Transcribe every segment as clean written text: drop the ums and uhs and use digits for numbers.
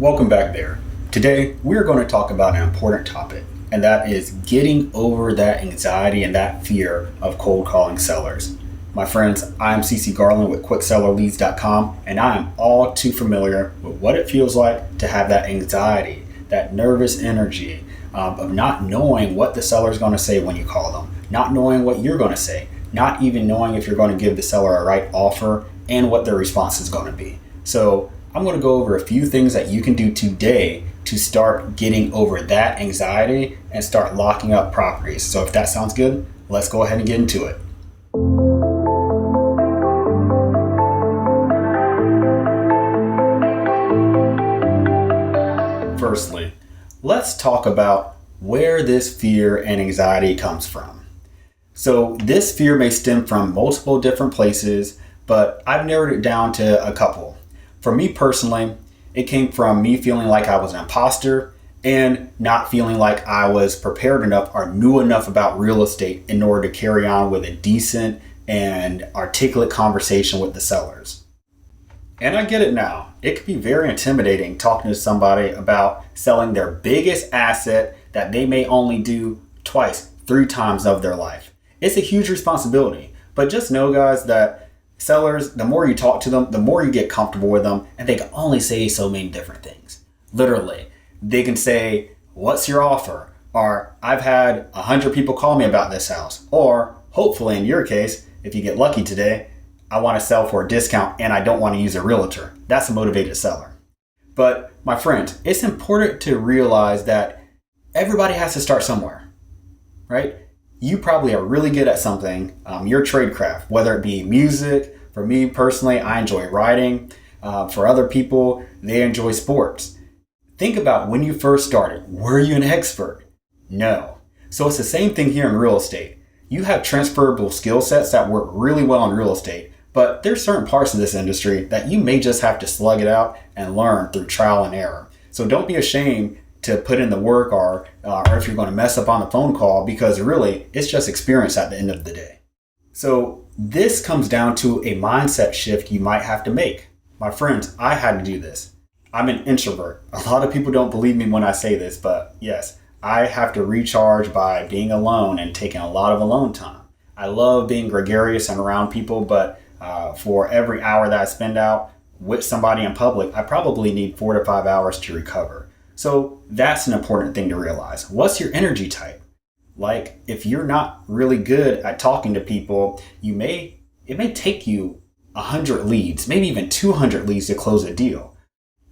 Welcome back there. Today, we're going to talk about an important topic, and that is getting over that anxiety and that fear of cold calling sellers. My friends, I am CC Garland with QuickSellerLeads.com, and I am all too familiar with what it feels like to have that anxiety, that nervous energy of not knowing what the seller is going to say when you call them, not knowing what you're going to say, not even knowing if you're going to give the seller a right offer and what their response is going to be. So I'm going to go over a few things that you can do today to start getting over that anxiety and start locking up properties. So if that sounds good, let's go ahead and get into it. Firstly, let's talk about where this fear and anxiety comes from. So this fear may stem from multiple different places, but I've narrowed it down to a couple. For me personally, it came from me feeling like I was an imposter and not feeling like I was prepared enough or knew enough about real estate in order to carry on with a decent and articulate conversation with the sellers. And I get it now. It can be very intimidating talking to somebody about selling their biggest asset that they may only do twice, 3 times of their life. It's a huge responsibility, but just know, guys, that sellers, the more you talk to them, the more you get comfortable with them, and they can only say so many different things. Literally, they can say, "What's your offer?" Or, "I've had 100 people call me about this house." Or, hopefully in your case, if you get lucky today, "I want to sell for a discount and I don't want to use a realtor." That's a motivated seller. But my friends, it's important to realize that everybody has to start somewhere, right? You probably are really good at something, your trade craft, whether it be music. For me personally, I enjoy writing. For other people, they enjoy sports. Think about when you first started. Were you an expert? No. So it's the same thing here in real estate. You have transferable skill sets that work really well in real estate, but there's certain parts of this industry that you may just have to slug it out and learn through trial and error. So don't be ashamed to put in the work or if you're going to mess up on the phone call, because really it's just experience at the end of the day. So this comes down to a mindset shift you might have to make. My friends, I had to do this. I'm an introvert. A lot of people don't believe me when I say this, but yes, I have to recharge by being alone and taking a lot of alone time. I love being gregarious and around people, but for every hour that I spend out with somebody in public, I probably need 4 to 5 hours to recover. So that's an important thing to realize. What's your energy type? Like, if you're not really good at talking to people, it may take you 100 leads, maybe even 200 leads to close a deal.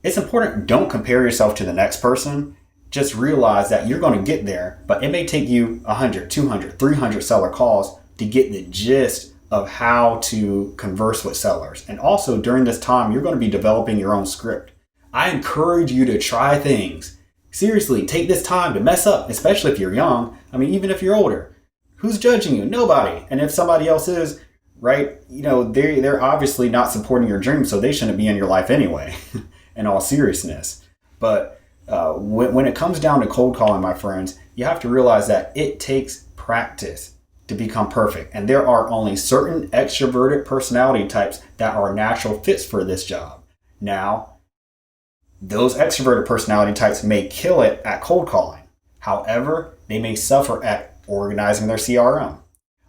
It's important, don't compare yourself to the next person. Just realize that you're going to get there, but it may take you 100, 200, 300 seller calls to get the gist of how to converse with sellers. And also during this time, you're going to be developing your own script. I encourage you to try things. Seriously, take this time to mess up, especially if you're young. I mean, even if you're older. Who's judging you? Nobody. And if somebody else is, right, they're obviously not supporting your dream, so they shouldn't be in your life anyway, in all seriousness. But when it comes down to cold calling, my friends, you have to realize that it takes practice to become perfect. And there are only certain extroverted personality types that are natural fits for this job. Now, those extroverted personality types may kill it at cold calling. However, they may suffer at organizing their CRM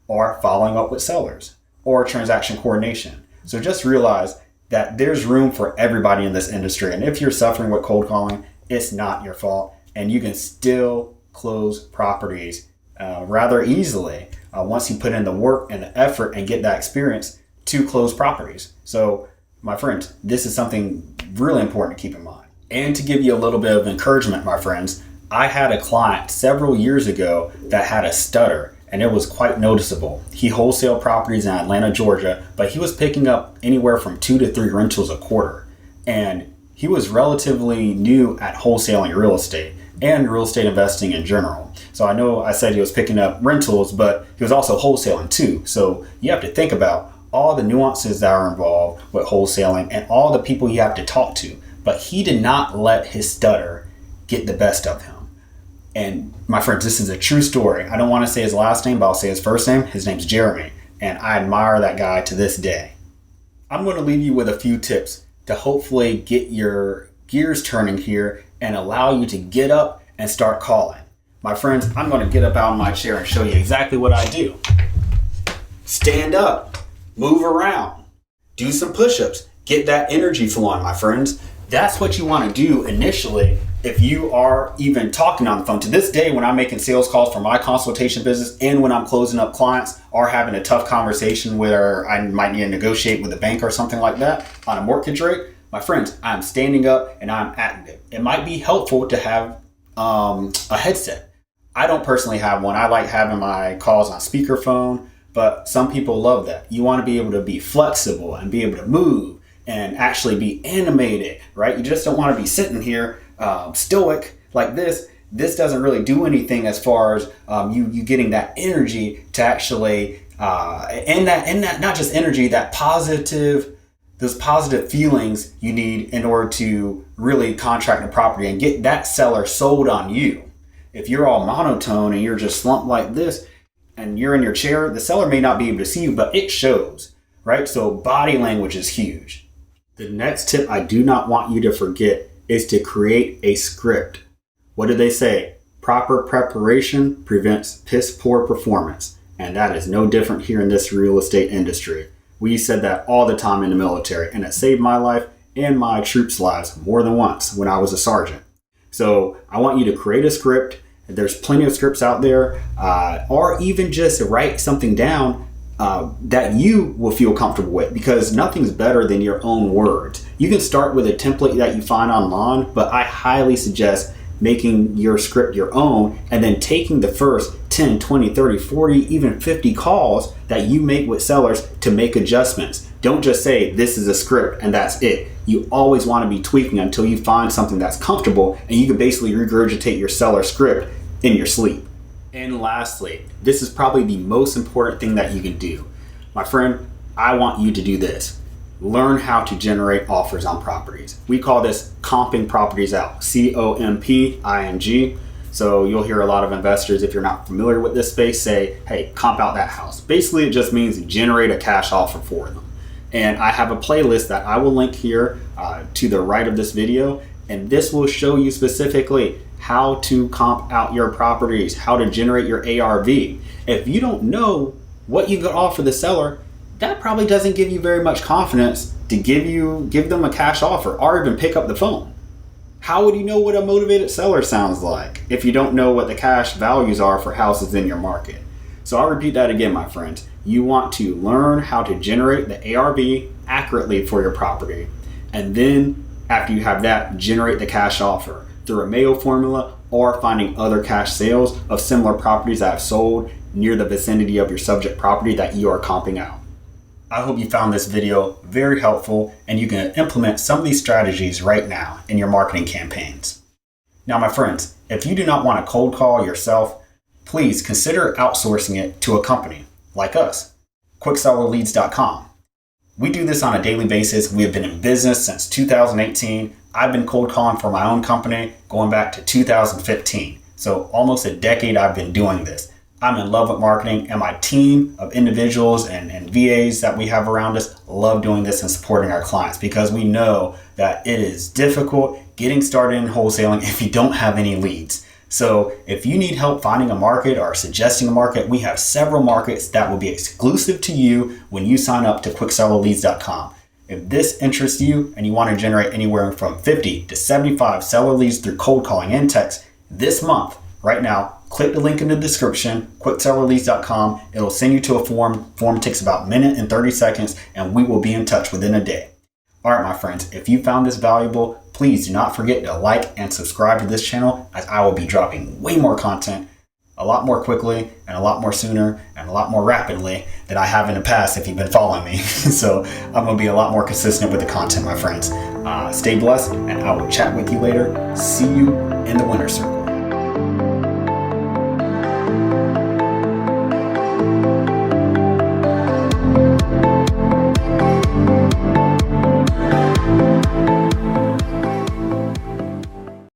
or following up with sellers or transaction coordination. So just realize that there's room for everybody in this industry. And if you're suffering with cold calling, it's not your fault. And you can still close properties rather easily once you put in the work and the effort and get that experience to close properties. So my friends, this is something really important to keep in mind. And to give you a little bit of encouragement, my friends, I had a client several years ago that had a stutter, and it was quite noticeable. He wholesaled properties in Atlanta, Georgia, but he was picking up anywhere from 2 to 3 rentals a quarter. And he was relatively new at wholesaling real estate and real estate investing in general. So I know I said he was picking up rentals, but he was also wholesaling too. So you have to think about all the nuances that are involved with wholesaling and all the people you have to talk to. But he did not let his stutter get the best of him. And my friends, this is a true story. I don't want to say his last name, but I'll say his first name. His name's Jeremy. And I admire that guy to this day. I'm going to leave you with a few tips to hopefully get your gears turning here and allow you to get up and start calling. My friends, I'm going to get up out of my chair and show you exactly what I do. Stand up, move around, do some push-ups, get that energy flowing, my friends. That's what you want to do initially if you are even talking on the phone. To this day, when I'm making sales calls for my consultation business and when I'm closing up clients or having a tough conversation where I might need to negotiate with a bank or something like that on a mortgage rate, my friends, I'm standing up and I'm active. It might be helpful to have a headset. I don't personally have one. I like having my calls on speakerphone, but some people love that. You want to be able to be flexible and be able to move and actually be animated, right? You just don't want to be sitting here stoic like this. This doesn't really do anything as far as you getting that energy to actually and that not just energy, that those positive feelings you need in order to really contract a property and get that seller sold on you. If you're all monotone and you're just slumped like this and you're in your chair, the seller may not be able to see you, but it shows, right? So body language is huge. The next tip I do not want you to forget is to create a script. What do they say? Proper preparation prevents piss poor performance. And that is no different here in this real estate industry. We said that all the time in the military, and it saved my life and my troops' lives more than once when I was a sergeant. So I want you to create a script. There's plenty of scripts out there, or even just write something down that you will feel comfortable with, because nothing's better than your own words. You can start with a template that you find online, but I highly suggest making your script your own and then taking the first 10, 20, 30, 40, even 50 calls that you make with sellers to make adjustments. Don't just say this is a script and that's it. You always want to be tweaking until you find something that's comfortable and you can basically regurgitate your seller script in your sleep. And lastly, this is probably the most important thing that you can do. My friend, I want you to do this. Learn how to generate offers on properties. We call this comping properties out, COMPING. So you'll hear a lot of investors, if you're not familiar with this space, say, hey, comp out that house. Basically, it just means generate a cash offer for them. And I have a playlist that I will link here to the right of this video. And this will show you specifically how to comp out your properties, how to generate your ARV. If you don't know what you could offer the seller, that probably doesn't give you very much confidence to give them a cash offer or even pick up the phone. How would you know what a motivated seller sounds like if you don't know what the cash values are for houses in your market? So I'll repeat that again, my friends. You want to learn how to generate the ARV accurately for your property. And then after you have that, generate the cash offer through a Mayo formula or finding other cash sales of similar properties that have sold near the vicinity of your subject property that you are comping out. I hope you found this video very helpful and you can implement some of these strategies right now in your marketing campaigns. Now, my friends, if you do not want to cold call yourself, please consider outsourcing it to a company like us, quicksellerleads.com. We do this on a daily basis. We have been in business since 2018. I've been cold calling for my own company going back to 2015. So almost a decade I've been doing this. I'm in love with marketing, and my team of individuals and VAs that we have around us love doing this and supporting our clients, because we know that it is difficult getting started in wholesaling if you don't have any leads. So if you need help finding a market or suggesting a market, we have several markets that will be exclusive to you when you sign up to quicksellerleads.com. If this interests you and you want to generate anywhere from 50 to 75 seller leads through cold calling and text this month, right now, click the link in the description, quicksellerleads.com. It'll send you to a form. Form takes about a minute and 30 seconds, and we will be in touch within a day. All right, my friends, if you found this valuable, please do not forget to like and subscribe to this channel, as I will be dropping way more content a lot more quickly and a lot more sooner and a lot more rapidly than I have in the past if you've been following me. So I'm going to be a lot more consistent with the content, my friends. Stay blessed, and I will chat with you later. See you in the winter circle.